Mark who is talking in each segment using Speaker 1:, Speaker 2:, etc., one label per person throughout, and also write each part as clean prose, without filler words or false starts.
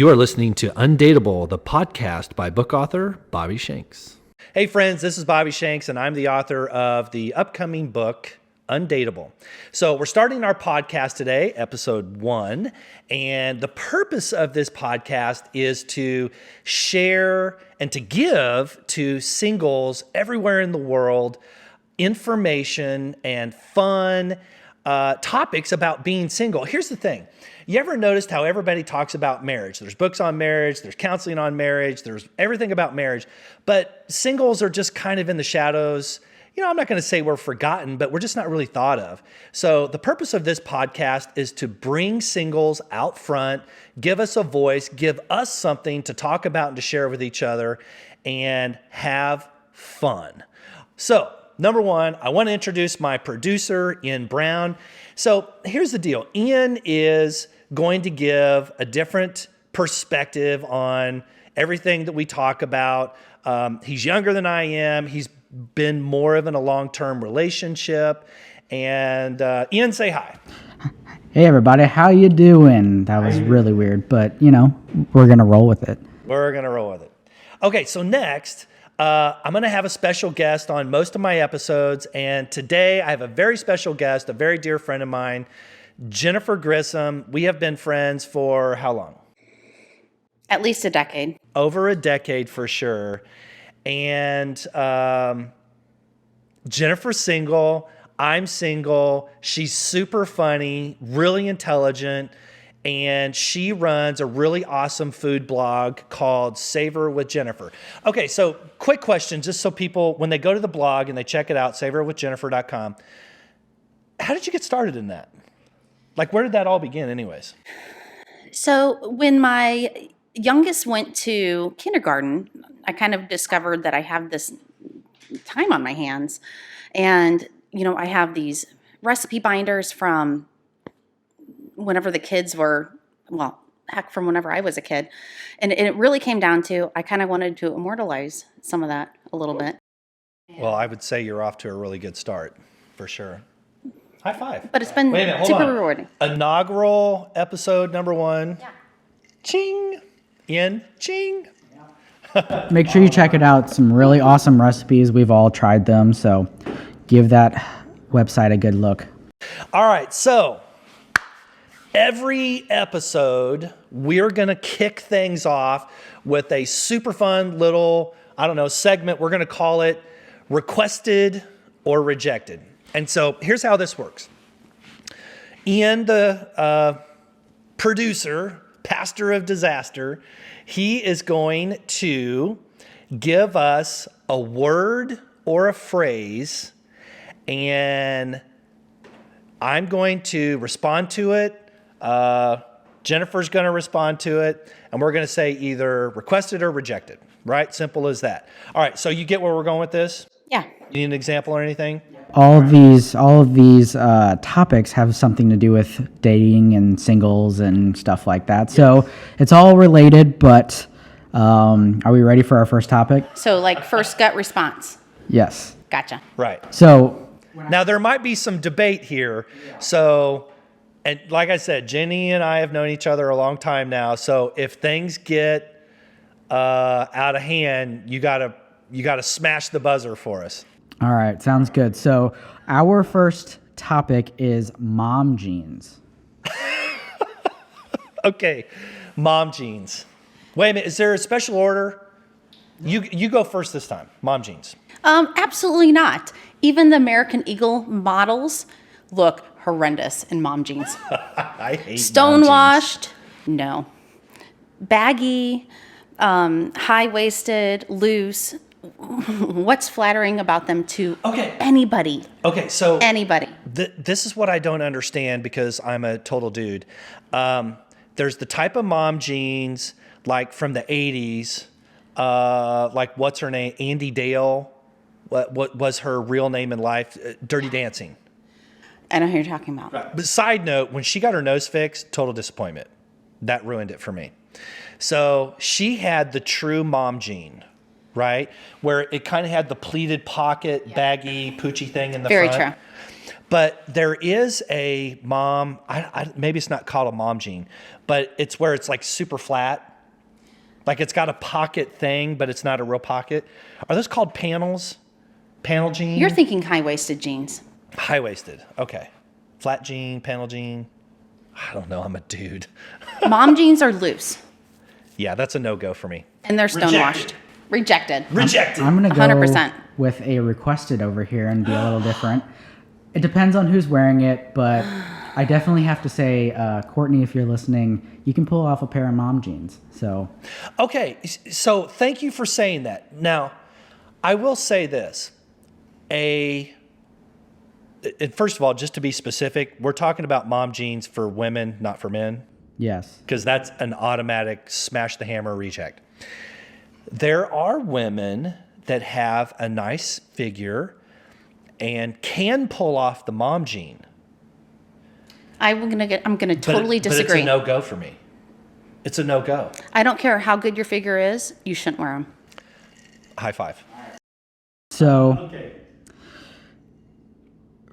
Speaker 1: You are listening to Undateable, the podcast by book author Bobby Shanks. Hey friends, this is Bobby Shanks, and I'm the author of the upcoming book, Undateable. So we're starting our podcast today, episode 1, and the purpose of this podcast is to share and to give to singles everywhere in the world information and fun topics about being single. Here's the thing. You ever noticed how everybody talks about marriage? There's books on marriage, there's counseling on marriage, there's everything about marriage, but singles are just kind of in the shadows. You know, I'm not going to say we're forgotten, but we're just not really thought of. So the purpose of this podcast is to bring singles out front, give us a voice, give us something to talk about and to share with each other, and have fun. So, number one, I want to introduce my producer, Ian Brown. So here's the deal. Ian is going to give a different perspective on everything that we talk about. He's younger than I am. He's been more of in a long-term relationship. And Ian, say hi.
Speaker 2: Hey everybody, how you doing? That was really weird, but you know, we're going to roll with it.
Speaker 1: We're going to roll with it. Okay, so next, I'm going to have a special guest on most of my episodes, and today I have a very special guest, a very dear friend of mine, Jennifer Grissom. We have been friends for how long?
Speaker 3: At least a decade.
Speaker 1: Over a decade for sure. And Jennifer's single, I'm single, she's super funny, really intelligent, and she runs a really awesome food blog called Savor with Jennifer. Okay, so quick question, just so people, when they go to the blog and they check it out, savorwithjennifer.com, how did you get started in that? Like, where did that all begin anyways?
Speaker 3: So when my youngest went to kindergarten, I kind of discovered that I have this time on my hands. And, you know, I have these recipe binders from whenever the kids were, well, heck, from whenever I was a kid. And it really came down to, I kind of wanted to immortalize some of that a little bit.
Speaker 1: Well, I would say you're off to a really good start, for sure. High five.
Speaker 3: But it's been super rewarding.
Speaker 1: Inaugural episode number 1.
Speaker 3: Yeah.
Speaker 1: Ching. Ian, ching.
Speaker 2: Make sure you check it out. Some really awesome recipes. We've all tried them, so give that website a good look.
Speaker 1: All right, so every episode, we're going to kick things off with a super fun little, segment. We're going to call it Requested or Rejected. And so here's how this works. Ian, the producer, pastor of disaster, he is going to give us a word or a phrase, and I'm going to respond to it. Jennifer's going to respond to it, and we're going to say either requested or rejected, right? Simple as that. All right, so you get where we're going with this?
Speaker 3: Yeah.
Speaker 1: You need an example or anything?
Speaker 2: All of these topics have something to do with dating and singles and stuff like that. So it's all related, but are we ready for our first topic?
Speaker 3: So like first gut response.
Speaker 2: Yes.
Speaker 3: Gotcha.
Speaker 1: Right.
Speaker 2: So
Speaker 1: Now, there might be some debate here. So, and like I said, Jenny and I have known each other a long time now. So if things get out of hand, you gotta smash the buzzer for us.
Speaker 2: all right, sounds good. So our first topic is mom jeans.
Speaker 1: Okay, mom jeans. Wait a minute, is there a special order? You go first this time. Mom jeans.
Speaker 3: Absolutely not. Even the American Eagle models look horrendous in mom jeans.
Speaker 1: I hate
Speaker 3: Stonewashed, no. Baggy, high-waisted, loose. What's flattering about them to anybody?
Speaker 1: Okay, so
Speaker 3: Anybody.
Speaker 1: This is what I don't understand because I'm a total dude. There's the type of mom jeans like from the 80s, like what's her name? Andy Dale. What was her real name in life? Dirty Dancing.
Speaker 3: I know who you're talking about.
Speaker 1: Right. But side note, when she got her nose fixed, total disappointment. That ruined it for me. So she had the true mom jean, right? Where it kind of had the pleated pocket, baggy, poochy thing in the front.
Speaker 3: Very true.
Speaker 1: But there is a mom, maybe it's not called a mom jean, but it's where it's like super flat. Like it's got a pocket thing, but it's not a real pocket. Are those called panels? Panel jean?
Speaker 3: You're thinking high-waisted jeans.
Speaker 1: High-waisted. Okay. Flat jean, panel jean. I don't know. I'm a dude.
Speaker 3: Mom jeans are loose,
Speaker 1: Yeah, that's a no-go for me.
Speaker 3: and they're stonewashed. Rejected.
Speaker 1: Rejected.
Speaker 2: I'm gonna go
Speaker 3: 100%.
Speaker 2: with a requested over here and be a little different. It depends on who's wearing it, but I definitely have to say, Courtney, if you're listening, you can pull off a pair of mom jeans. So
Speaker 1: Okay, so thank you for saying that. Now, I will say this. First of all, just to be specific, we're talking about mom jeans for women, not for men,
Speaker 2: yes,
Speaker 1: because that's an automatic smash the hammer reject. There are women that have a nice figure and can pull off the mom jean.
Speaker 3: I'm gonna totally
Speaker 1: But
Speaker 3: disagree.
Speaker 1: it's a no-go for me. It's a no-go.
Speaker 3: I don't care how good your figure is. You shouldn't wear them.
Speaker 1: High five.
Speaker 2: so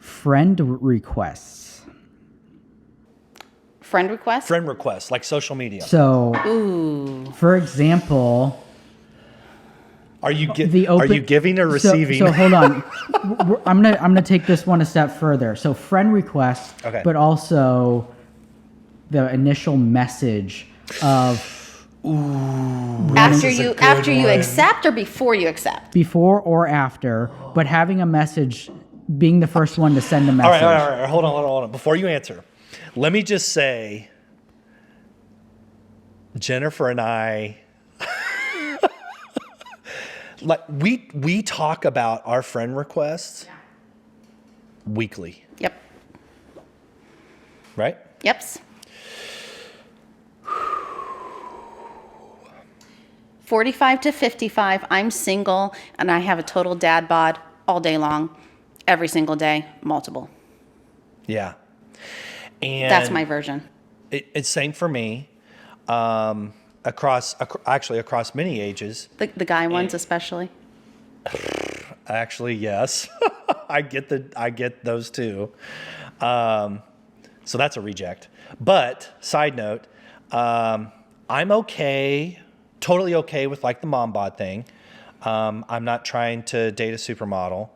Speaker 2: friend requests.
Speaker 3: Friend request?
Speaker 1: Friend requests, like social media.
Speaker 2: So, for example,
Speaker 1: Are you
Speaker 2: the
Speaker 1: are
Speaker 2: open,
Speaker 1: you giving or receiving?
Speaker 2: So hold on, I'm gonna take this one a step further. So friend request,
Speaker 1: Okay.
Speaker 2: but also the initial message of
Speaker 3: After
Speaker 1: is a
Speaker 3: you
Speaker 1: good one.
Speaker 3: accept or before you accept?
Speaker 2: before or after, but having a message, being the first one to send a
Speaker 1: All
Speaker 2: message.
Speaker 1: right. Hold on. Before you answer, let me just say, Jennifer and I, like we talk about our friend requests weekly,
Speaker 3: Yep.
Speaker 1: right?
Speaker 3: Yeps. 45 to 55, I'm single, and I have a total dad bod all day long, every single day, multiple.
Speaker 1: Yeah. And
Speaker 3: That's my version.
Speaker 1: It's same for me. Across many ages.
Speaker 3: The guy ones especially.
Speaker 1: Actually, yes. I get those too. So that's a reject. But side note, I'm totally okay with like the mom bod thing. I'm not trying to date a supermodel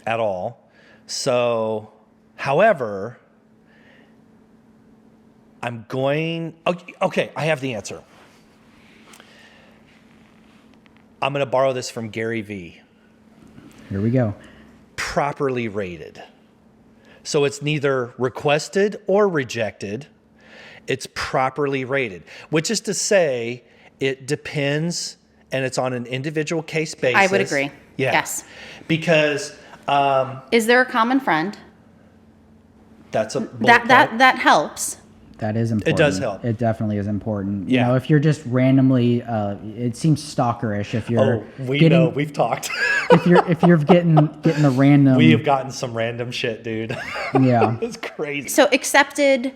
Speaker 1: at all. So, however, okay, I have the answer. I'm going to borrow this from Gary Vee.
Speaker 2: Here we go.
Speaker 1: Properly rated. So it's neither requested or rejected. It's properly rated, which is to say it depends and it's on an individual case basis.
Speaker 3: I would agree.
Speaker 1: Yeah.
Speaker 3: Yes.
Speaker 1: Because
Speaker 3: Is there a common friend?
Speaker 1: that's a
Speaker 3: That helps.
Speaker 2: That is important.
Speaker 1: It does help.
Speaker 2: It definitely is important.
Speaker 1: Yeah.
Speaker 2: You know, if you're just randomly, it seems stalkerish if you're.
Speaker 1: know. We've talked.
Speaker 2: if you're getting the random.
Speaker 1: We have gotten some random shit, dude.
Speaker 2: Yeah.
Speaker 1: It's crazy.
Speaker 3: So accepted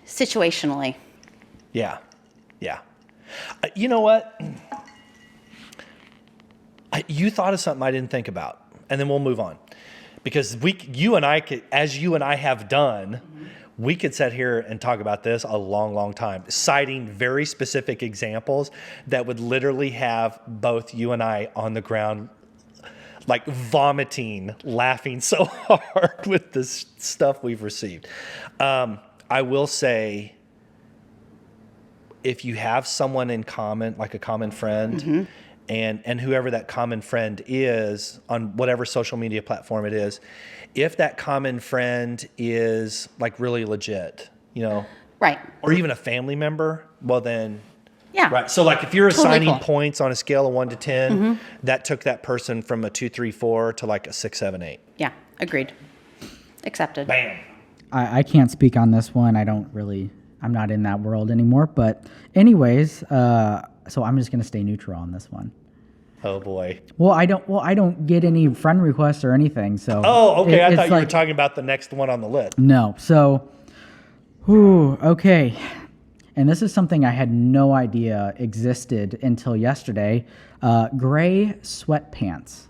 Speaker 3: situationally.
Speaker 1: Yeah. You know what? You thought of something I didn't think about, and then we'll move on. Because you and I have done, we could sit here and talk about this a long, long time, citing very specific examples that would literally have both you and I on the ground, like vomiting, laughing so hard with this stuff we've received. I will say, if you have someone in common, like a common friend, and whoever that common friend is on whatever social media platform it is, if that common friend is like really legit, you know,
Speaker 3: Right.
Speaker 1: or even a family member, well then,
Speaker 3: Yeah.
Speaker 1: right. So like if you're
Speaker 3: Totally
Speaker 1: assigning
Speaker 3: cool.
Speaker 1: points on a scale of 1 to 10, that took that person from a 2, 3, 4 to like a 6, 7, 8.
Speaker 3: Yeah. Agreed. Accepted.
Speaker 1: Bam.
Speaker 2: I can't speak on this one. I'm not in that world anymore. But anyways, so I'm just gonna stay neutral on this one.
Speaker 1: Oh boy.
Speaker 2: Well, I don't get any friend requests or anything. So.
Speaker 1: Oh, okay. I
Speaker 2: it's
Speaker 1: thought you were
Speaker 2: like-
Speaker 1: talking about the next one on the list.
Speaker 2: No. So. Okay. And this is something I had no idea existed until yesterday. Gray sweatpants.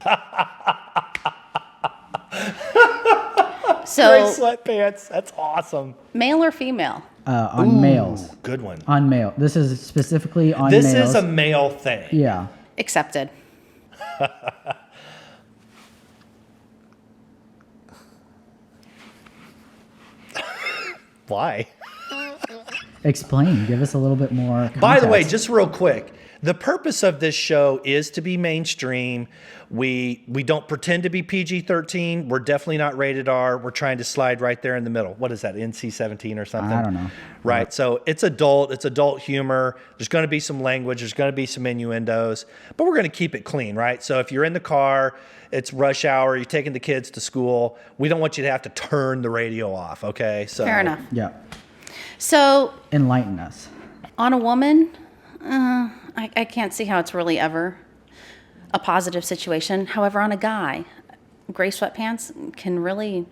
Speaker 3: So
Speaker 1: Gray sweatpants. That's awesome.
Speaker 3: male or female?
Speaker 2: on males.
Speaker 1: Good one.
Speaker 2: On male. This is specifically on
Speaker 1: This
Speaker 2: males.
Speaker 1: is a male thing.
Speaker 2: Yeah.
Speaker 3: Accepted.
Speaker 1: Why?
Speaker 2: Explain. Give us a little bit more context.
Speaker 1: By the way, just real quick, the purpose of this show is to be mainstream. We don't pretend to be PG-13. We're definitely not rated R. We're trying to slide right there in the middle. What is that, NC-17 or something?
Speaker 2: I don't know.
Speaker 1: Right. So it's adult humor. There's going to be some language. There's going to be some innuendos, but we're going to keep it clean, right? So if you're in the car, it's rush hour, you're taking the kids to school, we don't want you to have to turn the radio off, okay? So
Speaker 3: Fair enough.
Speaker 2: Yeah.
Speaker 3: So
Speaker 2: Enlighten us.
Speaker 3: on a woman, I can't see how it's really ever a positive situation. However, on a guy, gray sweatpants can really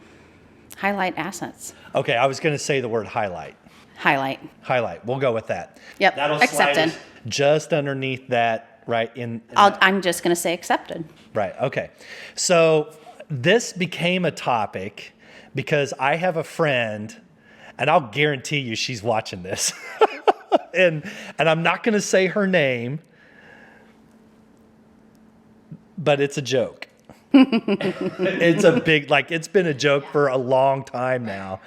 Speaker 3: highlight assets.
Speaker 1: Okay, I was going to say the word highlight.
Speaker 3: Highlight.
Speaker 1: We'll go with that.
Speaker 3: Yep,
Speaker 1: That'll
Speaker 3: accepted.
Speaker 1: slide us just underneath that, right?
Speaker 3: I'm just going to say accepted.
Speaker 1: Right. Okay. So this became a topic because I have a friend, and I'll guarantee you she's watching this, and I'm not going to say her name, but it's a joke. It's a big, it's been a joke for a long time now.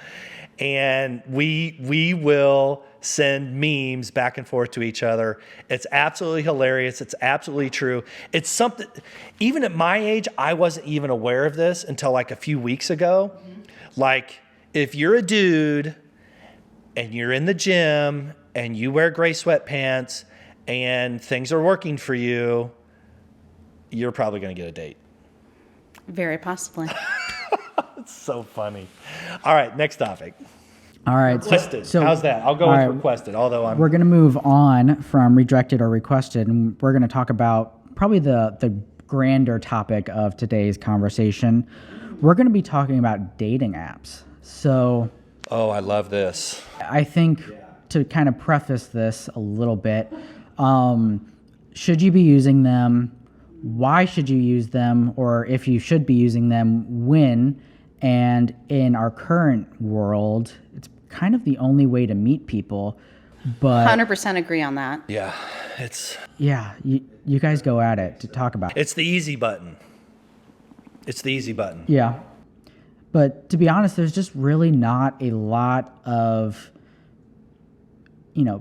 Speaker 1: And we will send memes back and forth to each other. It's absolutely hilarious. It's absolutely true. It's something, even at my age, I wasn't even aware of this until like a few weeks ago. Like, if you're a dude and you're in the gym and you wear gray sweatpants and things are working for you, you're probably going to get a date.
Speaker 3: Very possibly.
Speaker 1: It's so funny. All right, next topic.
Speaker 2: All right.
Speaker 1: Requested.
Speaker 2: So
Speaker 1: how's that? I'll go
Speaker 2: all
Speaker 1: with
Speaker 2: right,
Speaker 1: requested, although
Speaker 2: we're going to move on from rejected or requested, and we're going to talk about probably the grander topic of today's conversation. We're going to be talking about dating apps. So
Speaker 1: Oh, I love this.
Speaker 2: I think to kind of preface this a little bit, should you be using them? Why should you use them? Or if you should be using them, when? And in our current world, it's kind of the only way to meet people. But
Speaker 3: 100% agree on that.
Speaker 1: Yeah, it's
Speaker 2: yeah, you guys go at it to talk about it.
Speaker 1: it's the easy button. It's the easy button.
Speaker 2: Yeah. But to be honest, there's just really not a lot of,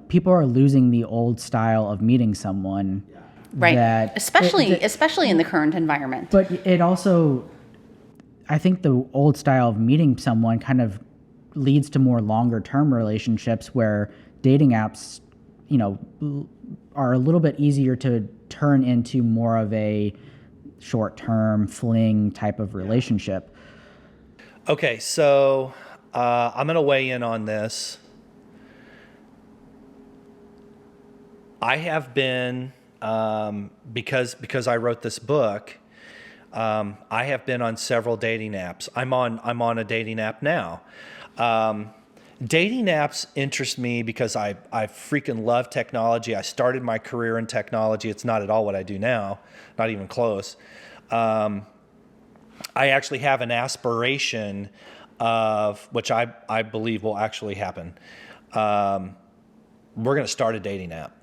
Speaker 2: people are losing the old style of meeting someone.
Speaker 3: Right.
Speaker 2: That
Speaker 3: Especially in the current environment.
Speaker 2: But it also, I think the old style of meeting someone kind of leads to more longer term relationships where dating apps, are a little bit easier to turn into more of a short term fling type of relationship.
Speaker 1: Okay, so I'm going to weigh in on this. I have been, because I wrote this book, I have been on several dating apps. I'm on a dating app now. Dating apps interest me because I freaking love technology. I started my career in technology. It's not at all what I do now, not even close. I actually have an aspiration of, which I believe will actually happen. We're going to start a dating app.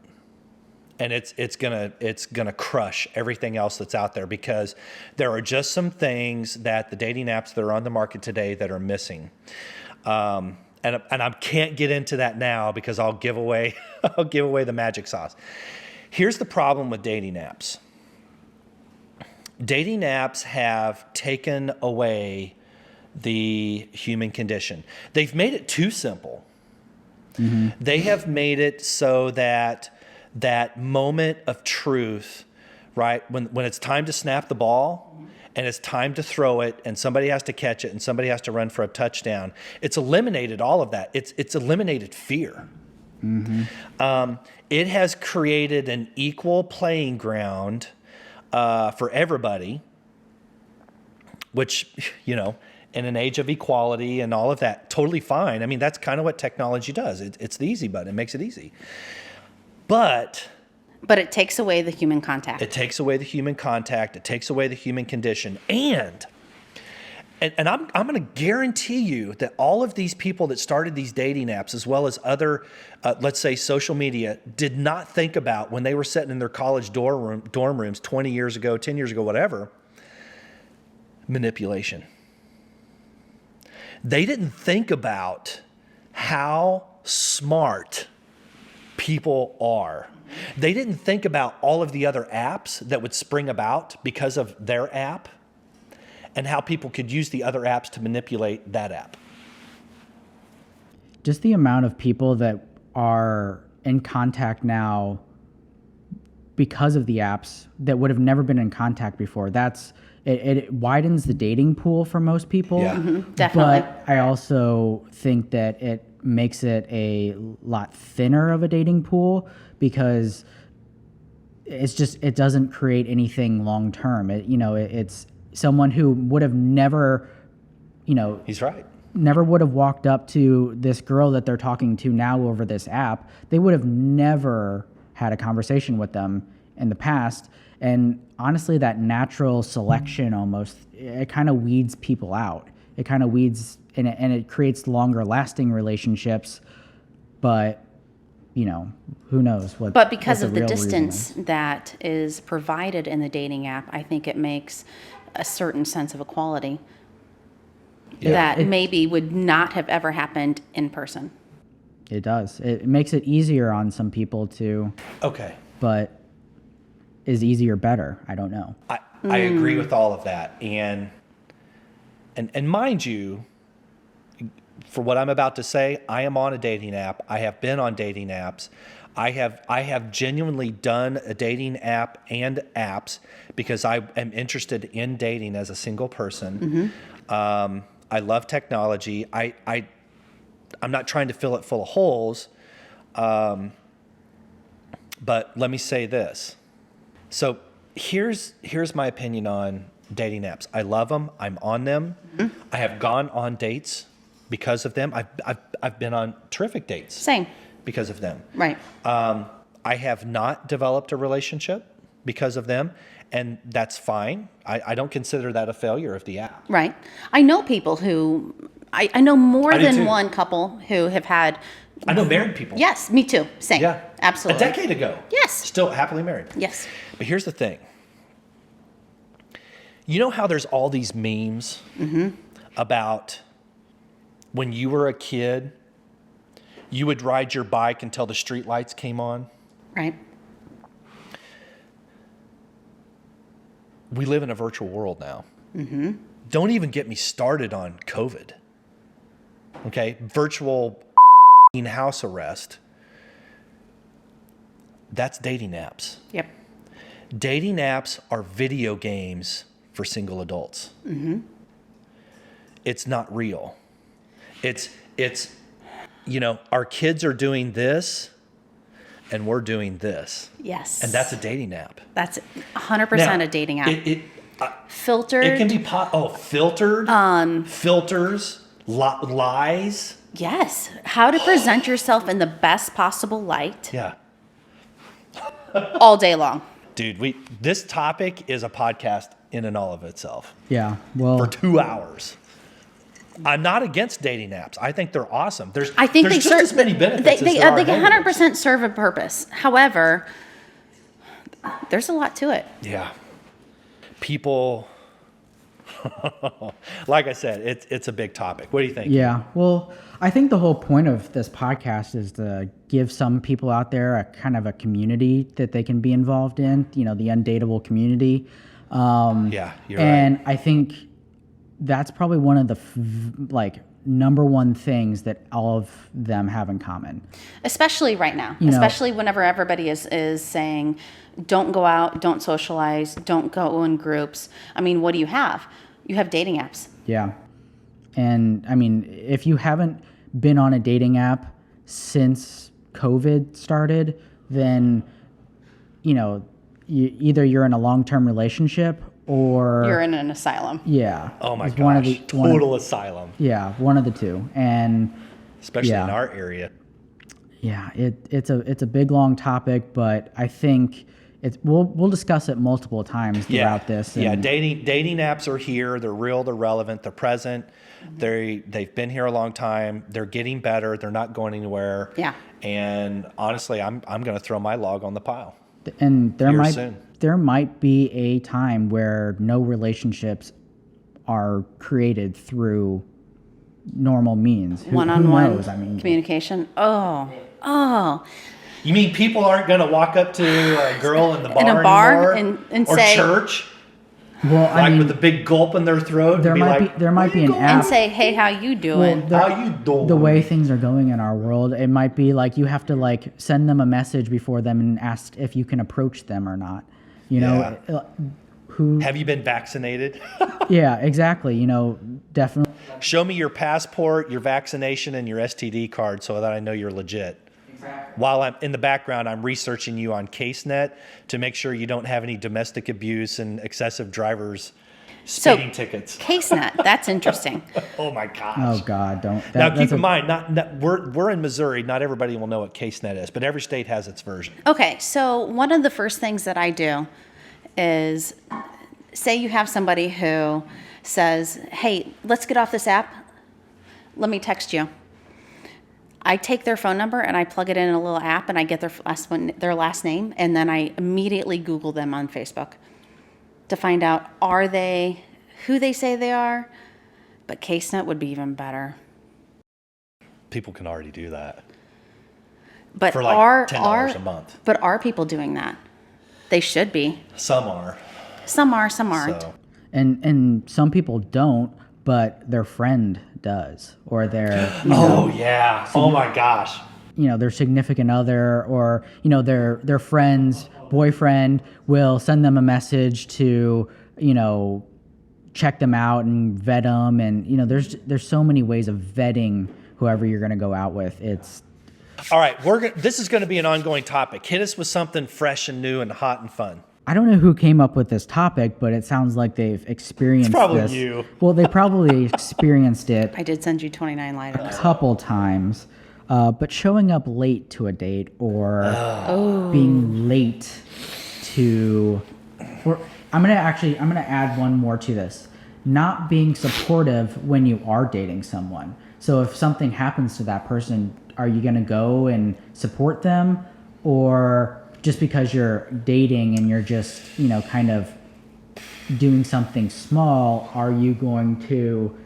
Speaker 1: And it's gonna crush everything else that's out there, because there are just some things that the dating apps that are on the market today that are missing. And I can't get into that now because I'll give away the magic sauce. Here's the problem with dating apps. Dating apps have taken away the human condition. They've made it too simple. Mm-hmm. They have made it so that moment of truth, right? When it's time to snap the ball and it's time to throw it and somebody has to catch it and somebody has to run for a touchdown, it's eliminated all of that. It's eliminated fear. Mm-hmm. It has created an equal playing ground for everybody, which, in an age of equality and all of that, totally fine. I mean, that's kind of what technology does. It's the easy button. It makes it easy. But
Speaker 3: it takes away the human contact.
Speaker 1: It takes away the human contact. It takes away the human condition. And And I'm going to guarantee you that all of these people that started these dating apps, as well as other, let's say, social media, did not think about when they were sitting in their college dorm rooms 20 years ago, 10 years ago, whatever, manipulation. They didn't think about how smart people are. They didn't think about all of the other apps that would spring about because of their app, and how people could use the other apps to manipulate that app.
Speaker 2: Just the amount of people that are in contact now because of the apps that would have never been in contact before. It widens the dating pool for most people.
Speaker 1: Yeah.
Speaker 3: Definitely.
Speaker 2: But I also think that it makes it a lot thinner of a dating pool because it doesn't create anything long term. It's someone who would have never,
Speaker 1: He's right.
Speaker 2: never would have walked up to this girl that they're talking to now over this app. They would have never had a conversation with them in the past. And honestly, that natural selection almost, it kind of weeds people out. It kind of weeds, and it creates longer lasting relationships. But, who knows what.
Speaker 3: But because
Speaker 2: what
Speaker 3: of the
Speaker 2: real reason
Speaker 3: distance
Speaker 2: is.
Speaker 3: that is provided in the dating app, I think it makes a certain sense of equality that maybe would not have ever happened in person.
Speaker 2: It does. It makes it easier on some people too.
Speaker 1: Okay.
Speaker 2: But is easier better? I don't know.
Speaker 1: I agree with all of that. And mind you, for what I'm about to say, I am on a dating app. I have been on dating apps. I have genuinely done a dating app and apps because I am interested in dating as a single person.
Speaker 3: Mm-hmm.
Speaker 1: I love technology. I'm not trying to fill it full of holes. But let me say this. So here's my opinion on dating apps. I love them. I'm on them. Mm-hmm. I have gone on dates because of them. I've been on terrific dates.
Speaker 3: Same.
Speaker 1: Because of them.
Speaker 3: Right.
Speaker 1: I have not developed a relationship because of them, and that's fine. I don't consider that a failure of the app.
Speaker 3: Right. I know people who, I know more
Speaker 1: I do
Speaker 3: than
Speaker 1: too.
Speaker 3: one couple who have had.
Speaker 1: I know married people.
Speaker 3: Yes, me too. Same.
Speaker 1: Yeah.
Speaker 3: Absolutely.
Speaker 1: A decade ago.
Speaker 3: Yes.
Speaker 1: Still happily married.
Speaker 3: Yes.
Speaker 1: But here's the thing. You know how there's all these memes about when you were a kid, you would ride your bike until the street lights came on?
Speaker 3: Right.
Speaker 1: We live in a virtual world now. Mm-hmm. Don't even get me started on COVID. Okay? Virtual house arrest. That's dating apps.
Speaker 3: Yep.
Speaker 1: Dating apps are video games for single adults. Mm-hmm. It's not real. It's our kids are doing this and we're doing this.
Speaker 3: Yes.
Speaker 1: And that's a dating app.
Speaker 3: That's 100%
Speaker 1: Now,
Speaker 3: a dating app.
Speaker 1: Filtered. It can be filtered. Filters, lies.
Speaker 3: Yes. How to present yourself in the best possible light
Speaker 1: Yeah.
Speaker 3: all day long.
Speaker 1: Dude, this topic is a podcast in and all of itself.
Speaker 2: Yeah. Well,
Speaker 1: For 2 hours. I'm not against dating apps. I think they're awesome. There's just as many benefits
Speaker 3: They
Speaker 1: as there are
Speaker 3: 100% serve a purpose. However, there's a lot to it.
Speaker 1: Yeah. People, like I said, it's a big topic. What do you think?
Speaker 2: yeah. Well, I think the whole point of this podcast is to give some people out there a kind of a community that they can be involved in, the Undateable community.
Speaker 1: Yeah, you're
Speaker 2: and
Speaker 1: right.
Speaker 2: I think that's probably one of the number one things that all of them have in common.
Speaker 3: Especially right now. Especially whenever everybody is saying, don't go out, don't socialize, don't go in groups. I mean, what do you have? You have dating apps.
Speaker 2: Yeah. And I mean, if you haven't been on a dating app since COVID started, then, either you're in a long-term relationship or
Speaker 3: You're in an asylum.
Speaker 2: yeah.
Speaker 1: Oh my
Speaker 2: It's
Speaker 1: gosh. Total asylum.
Speaker 2: Yeah, one of the two. And
Speaker 1: Especially
Speaker 2: yeah.
Speaker 1: in our area.
Speaker 2: yeah, it's a big long topic, but I think we'll discuss it multiple times throughout this.
Speaker 1: Yeah, dating apps are here. They're real. They're relevant. They're present. They've been here a long time. They're getting better. They're not going anywhere.
Speaker 3: Yeah.
Speaker 1: And honestly, I'm going to throw my log on the pile.
Speaker 2: And
Speaker 1: Soon.
Speaker 2: there might be a time where no relationships are created through normal means.
Speaker 3: One-on-one
Speaker 2: knows? I mean,
Speaker 3: communication. Oh.
Speaker 1: You mean people aren't going to walk up to a girl in the bar,
Speaker 3: and
Speaker 1: or
Speaker 3: say,
Speaker 1: church?
Speaker 2: Well, I mean,
Speaker 1: with a big gulp in their throat.
Speaker 2: there might be an app.
Speaker 3: and say, hey, how you doing?
Speaker 1: How you doing?
Speaker 2: The way things are going in our world, it might be like you have to like send them a message before them and ask if you can approach them or not. You know,
Speaker 1: Have you been vaccinated?
Speaker 2: Yeah, exactly. You know, definitely.
Speaker 1: Show me your passport, your vaccination, and your STD card so that I know you're legit. Exactly. While I'm in the background, I'm researching you on CaseNet to make sure you don't have any domestic abuse and excessive drivers speeding tickets.
Speaker 3: CaseNet, that's interesting.
Speaker 1: Oh my gosh.
Speaker 2: Oh God, don't.
Speaker 1: Now keep in mind, we're in Missouri. Not everybody will know what CaseNet is, but every state has its version.
Speaker 3: Okay, so one of the first things that I do is, say you have somebody who says, hey, let's get off this app. Let me text you. I take their phone number and I plug it in a little app and I get their last name, and then I immediately Google them on Facebook to find out, are they who they say they are? But CaseNet would be even better.
Speaker 1: People can already do that.
Speaker 3: But
Speaker 1: for like $10 a month.
Speaker 3: But are people doing that? They should be.
Speaker 1: Some are.
Speaker 3: Some are, some aren't.
Speaker 1: So.
Speaker 2: And some people don't, but their friend does, or their
Speaker 1: oh my gosh,
Speaker 2: their significant other, or their friend's boyfriend will send them a message to check them out and vet them, and there's so many ways of vetting whoever you're going to go out with. It's
Speaker 1: all right. This is going to be an ongoing topic. Hit us with something fresh and new and hot and fun.
Speaker 2: I don't know who came up with this topic, but it sounds like they've experienced
Speaker 1: it's probably
Speaker 2: this.
Speaker 1: You.
Speaker 2: Well, they probably experienced it.
Speaker 3: I did send you 29 items.
Speaker 2: A couple times, but showing up late to a date or being late to, or I'm gonna add one more to this. Not being supportive when you are dating someone. So if something happens to that person, are you gonna go and support them, or just because you're dating and you're just, kind of doing something small, are you going to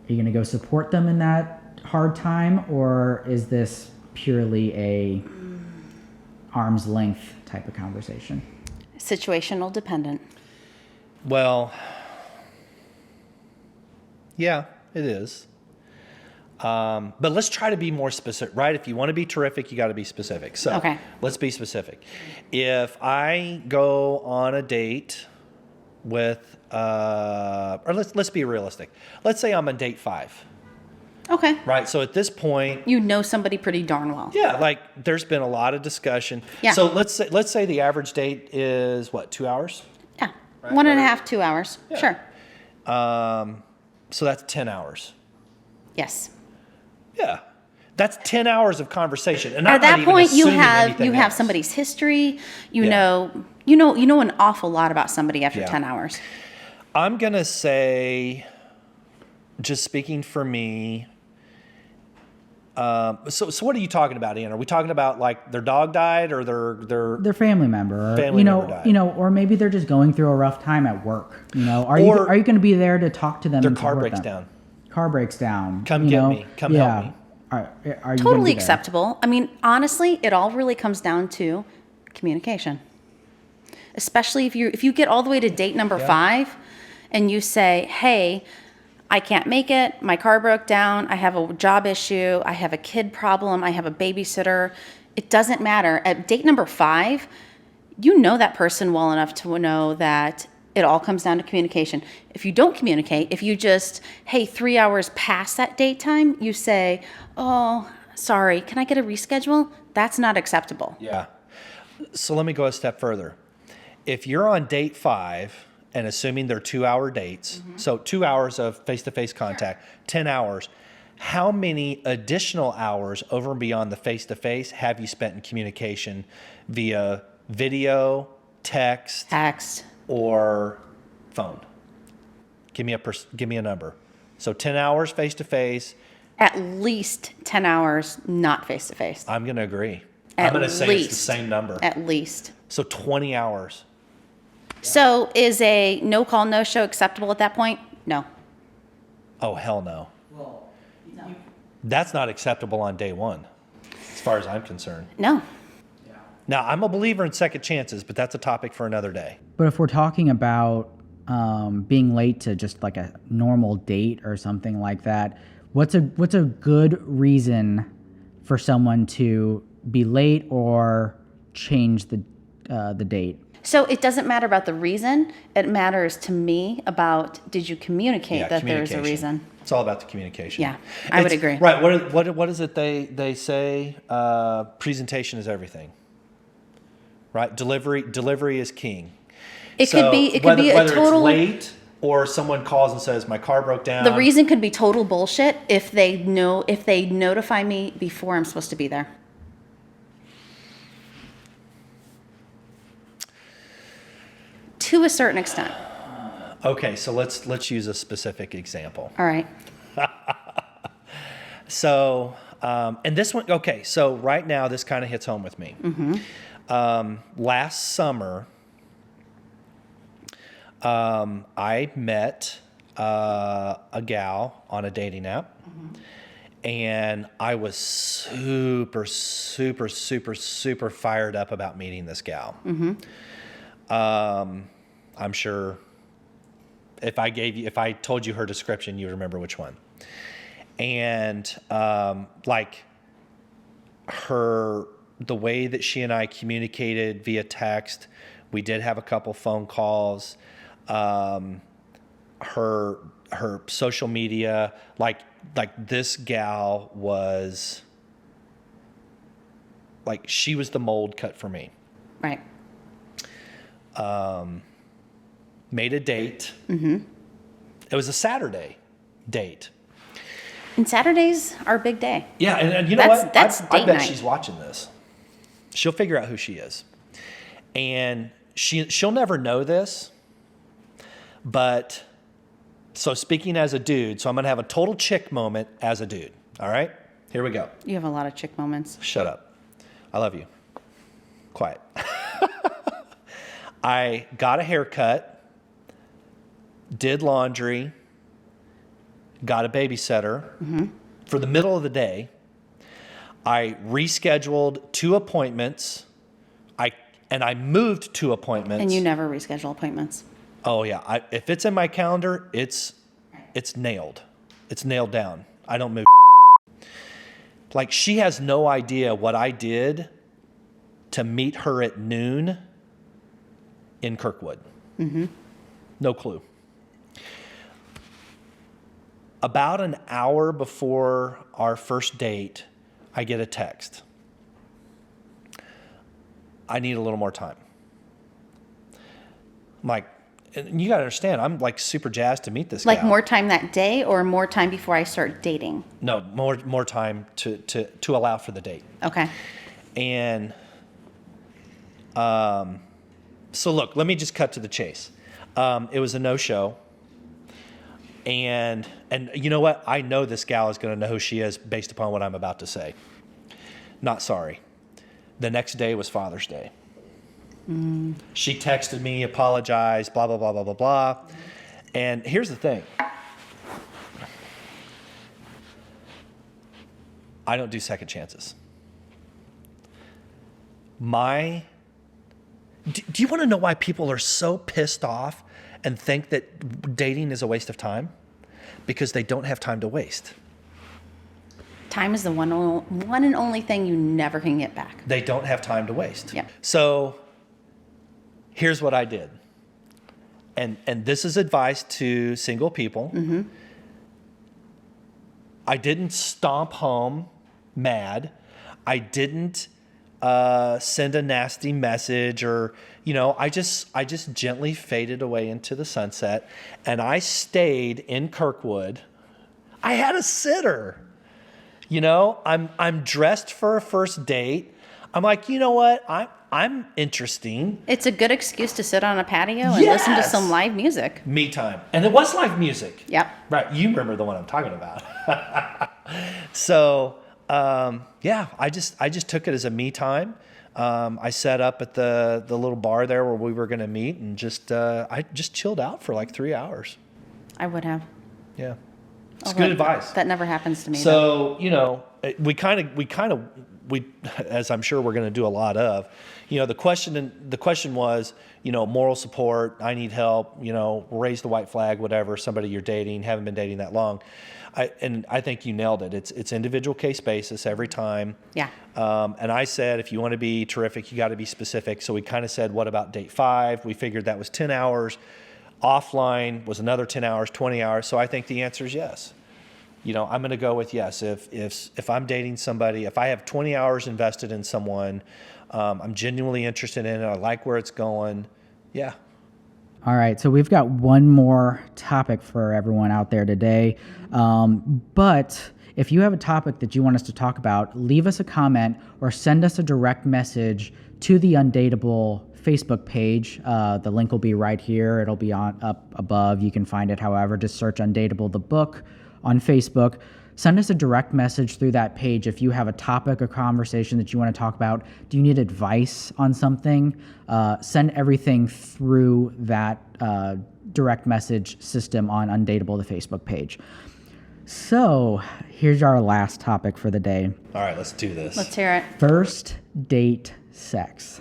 Speaker 2: go support them in that hard time, or is this purely a arm's length type of conversation?
Speaker 3: Situational dependent.
Speaker 1: Well, yeah, it is. But let's try to be more specific, right? If you want to be terrific, you got to be specific. So
Speaker 3: okay.
Speaker 1: Let's be specific. If I go on a date with, or let's be realistic. Let's say I'm on date 5.
Speaker 3: Okay.
Speaker 1: Right. So at this point,
Speaker 3: you know somebody pretty darn well.
Speaker 1: Yeah. Like there's been a lot of discussion.
Speaker 3: Yeah.
Speaker 1: So let's say the average date is what, 2 hours?
Speaker 3: Yeah.
Speaker 1: Right?
Speaker 3: 1.5, 2 hours. Yeah. Sure.
Speaker 1: So that's 10 hours.
Speaker 3: Yes.
Speaker 1: Yeah, that's 10 hours of conversation, and
Speaker 3: at that point you have
Speaker 1: else.
Speaker 3: somebody's history. You know an awful lot about somebody after 10 hours.
Speaker 1: I'm gonna say, just speaking for me. So what are you talking about, Ian? Are we talking about like their dog died, or their
Speaker 2: family member, or
Speaker 1: member died?
Speaker 2: Or maybe they're just going through a rough time at work. Are you going to be there to talk to them?
Speaker 1: Their car breaks down.
Speaker 2: Car breaks down.
Speaker 1: Come get me. Come help me.
Speaker 2: Are you
Speaker 3: totally acceptable? I mean, honestly, it all really comes down to communication. Especially if you get all the way to date number 5, and you say, "Hey, I can't make it. My car broke down. I have a job issue. I have a kid problem. I have a babysitter." It doesn't matter. At date number 5, you know that person well enough to know that it all comes down to communication. If you don't communicate, if you just, hey, 3 hours past that date time, you say, "Oh, sorry, can I get a reschedule?" That's not acceptable.
Speaker 1: Yeah. So let me go a step further. If you're on date 5, and assuming they're 2-hour dates, so 2 hours of face-to-face contact, 10 hours, how many additional hours over and beyond the face-to-face have you spent in communication via video, text, or phone? Give me a number. So 10 hours face to face.
Speaker 3: At least 10 hours, not face to face.
Speaker 1: I'm going to agree. I'm going to say it's the same number.
Speaker 3: At least.
Speaker 1: So 20 hours.
Speaker 3: So is a no call, no show acceptable at that point? No.
Speaker 1: Oh, hell no. That's not acceptable on day one, as far as I'm concerned.
Speaker 3: No.
Speaker 1: Now, I'm a believer in second chances, but that's a topic for another day.
Speaker 2: But if we're talking about being late to just like a normal date or something like that, what's a good reason for someone to be late or change the date?
Speaker 3: So it doesn't matter about the reason. It matters to me about, did you communicate that there's a reason?
Speaker 1: It's all about the communication.
Speaker 3: Yeah, I would agree.
Speaker 1: Right. What is it they say? Presentation is everything. Right. Delivery is king.
Speaker 3: It could be a total.
Speaker 1: Whether it's late or someone calls and says my car broke down.
Speaker 3: The reason could be total bullshit if they notify me before I'm supposed to be there. To a certain extent.
Speaker 1: Okay, so let's use a specific example.
Speaker 3: All right.
Speaker 1: So, and this one, okay, so right now this kind of hits home with me. Mm-hmm. Last summer, I met a gal on a dating app, and I was super, super, super, super fired up about meeting this gal. I'm sure if I told you her description, you remember which one. And like the way that she and I communicated via text, we did have a couple phone calls. Her social media, like this gal was like, she was the mold cut for me.
Speaker 3: Right.
Speaker 1: Made a date. Mm-hmm. It was a Saturday date.
Speaker 3: And Saturdays are a big day.
Speaker 1: Yeah, and you know what?
Speaker 3: That's
Speaker 1: I
Speaker 3: date
Speaker 1: bet
Speaker 3: night.
Speaker 1: she's watching this. She'll figure out who she is. And she'll never know this, but so speaking as a dude, so I'm going to have a total chick moment as a dude. All right? Here we go.
Speaker 3: You have a lot of chick moments.
Speaker 1: Shut up. I love you. Quiet. I got a haircut, did laundry, got a babysitter for the middle of the day. I rescheduled 2 appointments. I moved 2 appointments.
Speaker 3: And you never reschedule appointments.
Speaker 1: Oh yeah. If it's in my calendar, it's nailed. It's nailed down. I don't move. Like, she has no idea what I did to meet her at noon in Kirkwood. Mm-hmm. No clue. About an hour before our first date, I get a text. I need a little more time. I'm like, and you got to understand, I'm like super jazzed to meet this guy.
Speaker 3: Like more time that day or more time before I start dating?
Speaker 1: No, more time to allow for the date.
Speaker 3: Okay.
Speaker 1: And so look, let me just cut to the chase. It was a no-show. And you know what? I know this gal is going to know who she is based upon what I'm about to say. Not sorry. The next day was Father's Day. She texted me, apologized, blah, blah, blah, blah, blah, blah. And here's the thing. I don't do second chances. Do you want to know why people are so pissed off and think that dating is a waste of time? Because they don't have time to waste.
Speaker 3: Time is the one and only thing you never can get back.
Speaker 1: They don't have time to waste.
Speaker 3: Yep.
Speaker 1: So here's what I did. And this is advice to single people. Mm-hmm. I didn't stomp home mad. I didn't send a nasty message or, I just gently faded away into the sunset, and I stayed in Kirkwood. I had a sitter. I'm dressed for a first date. I'm like, you know what? I'm interesting.
Speaker 3: It's a good excuse to sit on a patio and listen to some live music.
Speaker 1: Me time. And it was live music.
Speaker 3: Yep.
Speaker 1: Right. You remember the one I'm talking about. So, yeah, I just took it as a me time. I set up at the little bar there where we were going to meet and I just chilled out for like 3 hours.
Speaker 3: I would have.
Speaker 1: Yeah. It's good advice.
Speaker 3: That never happens to me.
Speaker 1: So, you know, we as I'm sure we're going to do a lot of, you know, the question was, you know, moral support, I need help, you know, raise the white flag, whatever, somebody you're dating, haven't been dating that long. I think you nailed it. It's individual case basis every time.
Speaker 3: Yeah.
Speaker 1: And I said, if you want to be terrific, you got to be specific. So we kind of said, what about date 5? We figured that was 10 hours. Offline was another 10 hours, 20 hours. So I think the answer is yes. You know, I'm going to go with yes. If I'm dating somebody, if I have 20 hours invested in someone, I'm genuinely interested in it, I like where it's going, yeah.
Speaker 2: All right, so we've got one more topic for everyone out there today. But if you have a topic that you want us to talk about, leave us a comment or send us a direct message to the Undateable Facebook page. The link will be right here. It'll be up above. You can find it however. Just search Undateable the book on Facebook. Send us a direct message through that page if you have a topic or conversation that you want to talk about. Do you need advice on something? Send everything through that direct message system on Undateable, the Facebook page. So here's our last topic for the day.
Speaker 1: All right, let's do this.
Speaker 3: Let's hear it.
Speaker 2: First date sex.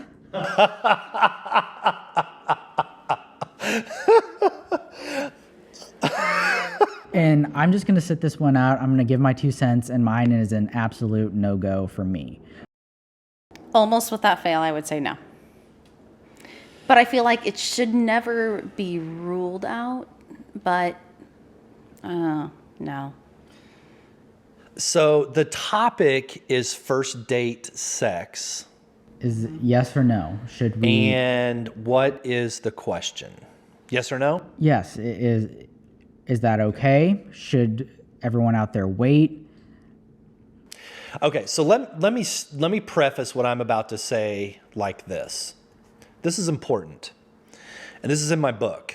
Speaker 2: And I'm just going to sit this one out. I'm going to give my 2 cents, and mine is an absolute no-go for me.
Speaker 3: Almost without fail, I would say no. But I feel like it should never be ruled out, but no.
Speaker 1: So the topic is first date sex.
Speaker 2: Is yes or no? Should we?
Speaker 1: And what is the question? Yes or no?
Speaker 2: Yes. Is that okay? Should everyone out there wait?
Speaker 1: Okay, so let me preface what I'm about to say like this. This is important, and this is in my book.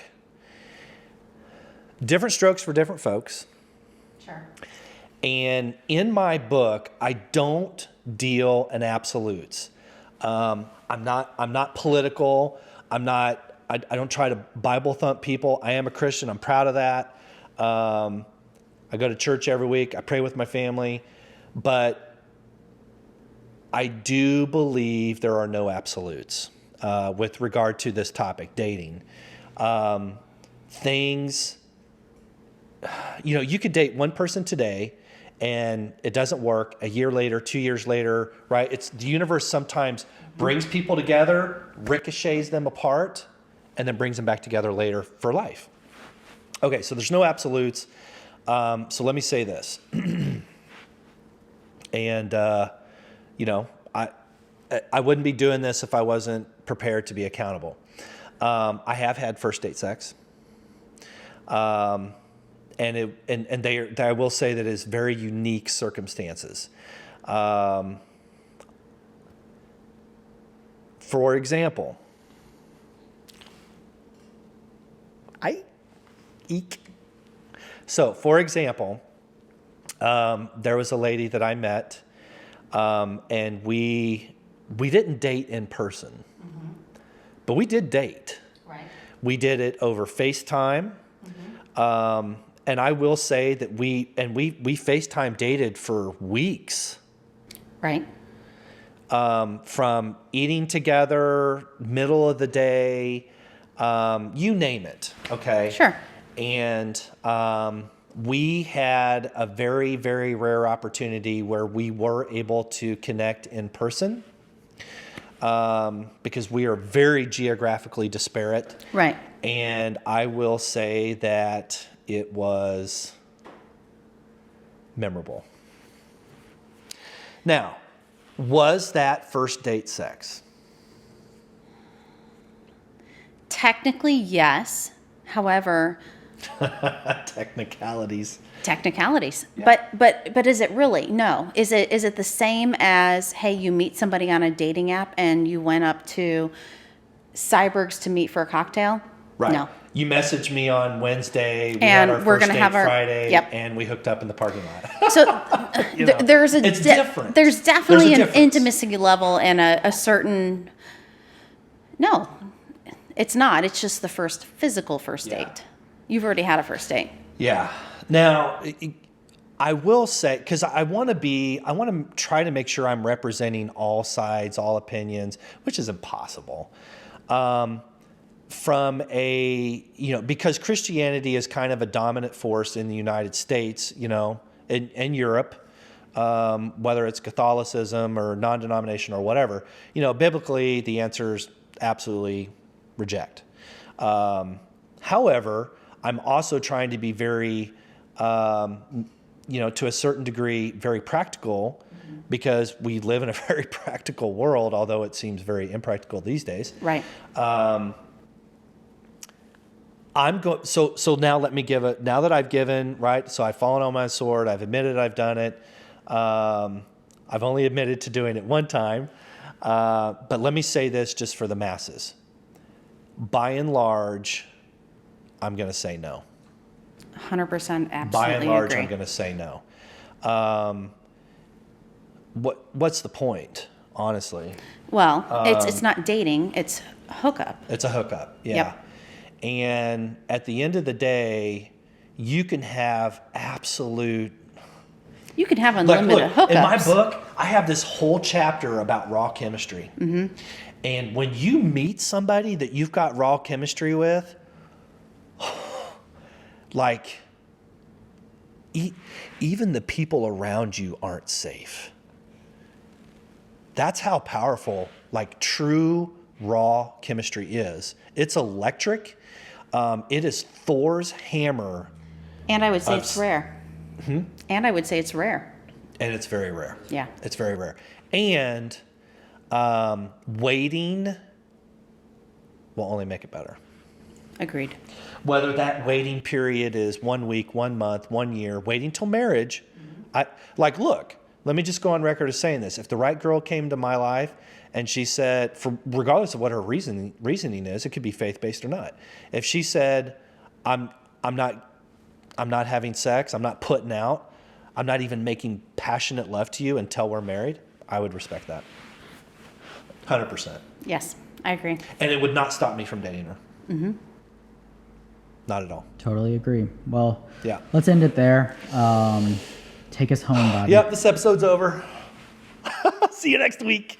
Speaker 1: Different strokes for different folks.
Speaker 3: Sure.
Speaker 1: And in my book, I don't deal in absolutes. I'm not political. I don't try to Bible thump people. I am a Christian. I'm proud of that. I go to church every week. I pray with my family. But I do believe there are no absolutes with regard to this topic, dating. Things, you know, you could date one person today and it doesn't work. A year later, 2 years later, right? It's the universe sometimes brings people together, ricochets them apart, and then brings them back together later for life. Okay, so there's no absolutes. So let me say this. And, you know, I wouldn't be doing this if I wasn't prepared to be accountable. I have had first date sex. And I will say that it is very unique circumstances. For example, So, for example, there was a lady that I met, and we didn't date in person, but we did date.
Speaker 3: Right.
Speaker 1: We did it over FaceTime, and I will say that we FaceTime dated for weeks.
Speaker 3: Right.
Speaker 1: From eating together, middle of the day, you name it. Okay.
Speaker 3: Sure.
Speaker 1: And we had a very, very rare opportunity where we were able to connect in person because we are very geographically disparate.
Speaker 3: Right.
Speaker 1: And I will say that it was memorable. Now, was that first date sex?
Speaker 3: Technically, yes. However,
Speaker 1: Technicalities.
Speaker 3: Yeah. But is it really? No. Is it the same as, hey, you meet somebody on a dating app and you went up to Cyberg's to meet for a cocktail?
Speaker 1: Right.
Speaker 3: No.
Speaker 1: You messaged me on Wednesday. We
Speaker 3: And
Speaker 1: had our
Speaker 3: we're
Speaker 1: first
Speaker 3: gonna
Speaker 1: date
Speaker 3: have our-
Speaker 1: Friday,
Speaker 3: yep.
Speaker 1: and we hooked up in the parking lot.
Speaker 3: So
Speaker 1: It's different.
Speaker 3: There's definitely
Speaker 1: There's a
Speaker 3: an
Speaker 1: difference.
Speaker 3: intimacy level and a certain. No, it's not. It's just the physical first
Speaker 1: Yeah.
Speaker 3: date. You've already had a first date.
Speaker 1: Yeah. Now, I will say, because I want to try to make sure I'm representing all sides, all opinions, which is impossible. From because Christianity is kind of a dominant force in the United States, in Europe, whether it's Catholicism or non-denominational or whatever, biblically the answer is absolutely reject. However, I'm also trying to be very, to a certain degree, very practical, because we live in a very practical world, although it seems very impractical these days.
Speaker 3: Right.
Speaker 1: So now let me now that I've given, right? So I've fallen on my sword. I've admitted I've done it. I've only admitted to doing it one time. But let me say this just for the masses. By and large, I'm going to say no.
Speaker 3: 100% absolutely
Speaker 1: By and large,
Speaker 3: agree.
Speaker 1: I'm going to say no. What's the point, honestly?
Speaker 3: Well, it's not dating. It's hookup.
Speaker 1: It's a hookup, yeah.
Speaker 3: Yep.
Speaker 1: And at the end of the day, you can have
Speaker 3: You can have unlimited hookups.
Speaker 1: In my book, I have this whole chapter about raw chemistry. Mm-hmm. And when you meet somebody that you've got raw chemistry with, like, even the people around you aren't safe. That's how powerful, like, true raw chemistry is. It's electric. It is Thor's hammer.
Speaker 3: And I would say it's rare. And I would say it's rare.
Speaker 1: And it's very rare.
Speaker 3: Yeah.
Speaker 1: It's very rare. And waiting will only make it better.
Speaker 3: Agreed.
Speaker 1: Whether that waiting period is 1 week, 1 month, 1 year, waiting till marriage. Look, let me just go on record as saying this. If the right girl came to my life and she said, regardless of what her reasoning is, it could be faith-based or not. If she said, I'm not having sex, I'm not putting out, I'm not even making passionate love to you until we're married, I would respect that. 100%.
Speaker 3: Yes, I agree.
Speaker 1: And it would not stop me from dating her. Mm-hmm. Not at all.
Speaker 2: Totally agree. Well,
Speaker 1: yeah.
Speaker 2: Let's end it there. Take us home, Bobby.
Speaker 1: Yep, this episode's over. See you next week.